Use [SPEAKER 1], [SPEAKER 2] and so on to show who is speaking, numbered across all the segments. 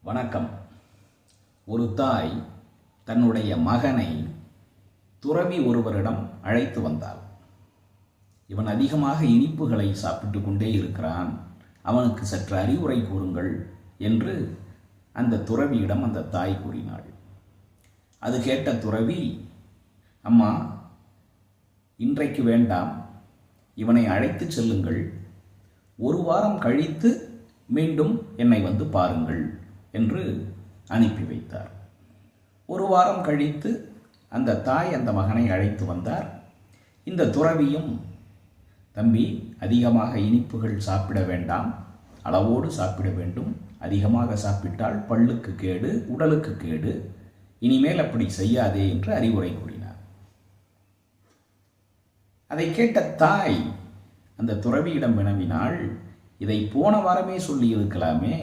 [SPEAKER 1] வணக்கம். ஒரு தாய் தன்னுடைய மகனை துறவி ஒருவரிடம் அழைத்து வந்தாள். இவன் அதிகமாக இனிப்புகளை சாப்பிட்டு கொண்டே இருக்கிறான், அவனுக்கு சற்று அறிவுரை கூறுங்கள் என்று அந்த துறவியிடம் அந்த தாய் கூறினாள். அது கேட்ட துறவி, அம்மா, இன்றைக்கு வேண்டாம், இவனை அழைத்து செல்லுங்கள், ஒரு வாரம் கழித்து மீண்டும் என்னை வந்து பாருங்கள் என்று அனுப்பி வைத்தார். ஒரு வாரம் கழித்து அந்த தாய் அந்த மகனை அழைத்து வந்தார். இந்த துறவியும், தம்பி, அதிகமாக இனிப்புகள் சாப்பிட வேண்டாம், அளவோடு சாப்பிட வேண்டும், அதிகமாக சாப்பிட்டால் பல்லுக்கு கேடு, உடலுக்கு கேடு, இனிமேல் அப்படி செய்யாதே என்று அறிவுரை கூறினார். அதை கேட்ட தாய் அந்த துறவியிடம் வினவினாள், இதை போன வாரமே சொல்லி இருக்கலாமே,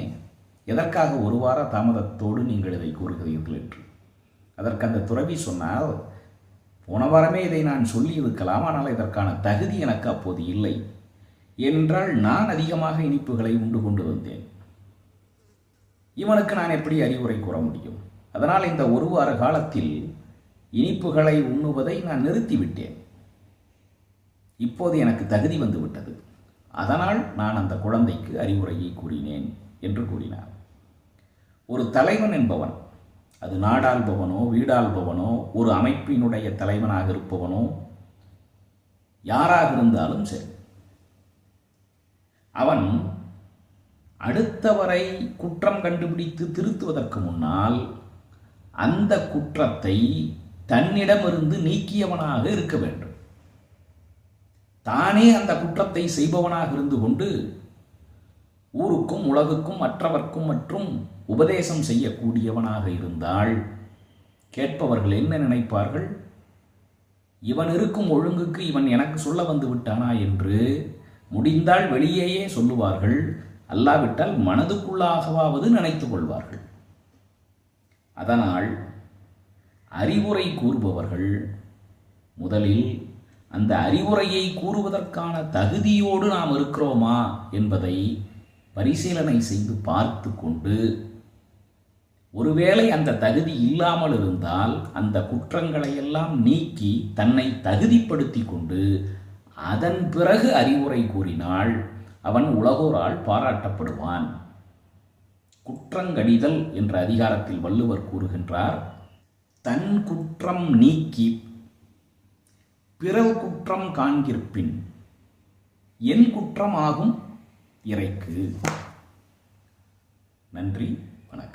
[SPEAKER 1] எதற்காக ஒரு வார தாமதத்தோடு நீங்கள் இதை கூறுகிறீர்கள் என்று. அதற்கு அந்த துறவி சொன்னால், போன வாரமே இதை நான் சொல்லி இருக்கலாம், ஆனால் இதற்கான தகுதி எனக்கு அப்போது இல்லை. என்றால் நான் அதிகமாக இனிப்புகளை உண்டு கொண்டு வந்தேன், இவனுக்கு நான் எப்படி அறிவுரை கூற முடியும்? அதனால் இந்த ஒரு வார காலத்தில் இனிப்புகளை உண்ணுவதை நான் நிறுத்திவிட்டேன். இப்போது எனக்கு தகுதி வந்து விட்டது, அதனால் நான் அந்த குழந்தைக்கு அறிவுரையை கூறினேன் என்று கூறினார். ஒரு தலைவன் என்பவன், அது நாடாள்பவனோ வீடாள்பவனோ ஒரு அமைப்பினுடைய தலைவனாக இருப்பவனோ யாராக இருந்தாலும் சரி, அவன் அடுத்தவரை குற்றம் கண்டுபிடித்து திருத்துவதற்கு முன்னால் அந்த குற்றத்தை தன்னிடமிருந்து நீக்கியவனாக இருக்க வேண்டும். தானே அந்த குற்றத்தை செய்பவனாக இருந்து கொண்டு ஊருக்கும் உலகுக்கும் மற்றவர்க்கும் மற்றும் உபதேசம் செய்யக்கூடியவனாக இருந்தால் கேட்பவர்கள் என்ன நினைப்பார்கள்? இவன் இருக்கும் ஒழுங்குக்கு இவன் எனக்கு சொல்ல வந்து விட்டானா என்று முடிந்தால் வெளியேயே சொல்லுவார்கள், அல்லாவிட்டால் மனதுக்குள்ளாகவாவது நினைத்து கொள்வார்கள். அதனால் அறிவுரை கூறுபவர்கள் முதலில் அந்த அறிவுரையை கூறுவதற்கான தகுதியோடு நாம் இருக்கிறோமா என்பதை பரிசீலனை செய்து பார்த்து கொண்டு, ஒருவேளை அந்த தகுதி இல்லாமல் இருந்தால் அந்த குற்றங்களை எல்லாம் நீக்கி தன்னை தகுதிப்படுத்தி கொண்டு அதன் பிறகு அறிவுரை கூறினால் அவன் உலகோரால் பாராட்டப்படுவான். குற்றங்கடிதல் என்ற அதிகாரத்தில் வள்ளுவர் கூறுகின்றார், தன் குற்றம் நீக்கி பிறர் குற்றம் காண்கிற்பின் என் குற்றம் ஆகும் இறைக்கு. நன்றி, வணக்கம்.